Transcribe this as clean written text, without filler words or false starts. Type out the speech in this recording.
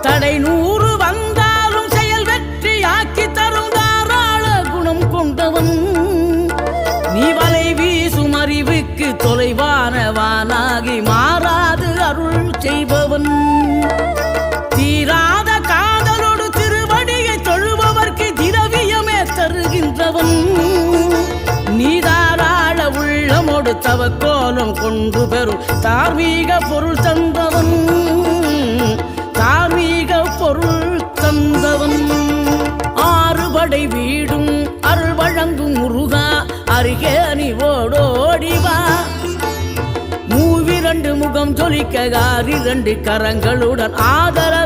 தடை 100 வந்தாலும் செயல் வெற்றியாக்கி தரும் தாராள குணம் கொண்டவன் நீ வலை வீசும் அறிவுக்கு தொலைவானவானாகி மாறாது அருள் செய்பவன் தீராத காதலோடு திருவடியை தொழுபவர்க்கு திரவியமே தருகின்றவன் நீதாராள உள்ளமோடு தவக்கோலம் கொண்டு பெறும் தார்மீக பொருள் தந்தவன் தார்மீக பொருள் தந்தவன் ஆறுபடை வீடும் அருள் வழங்கும் முருகா அருகே நீ ஓடோடிவா மூவிரண்டு முகம் ஜொலிக்க 2 கரங்களுடன் ஆதரவு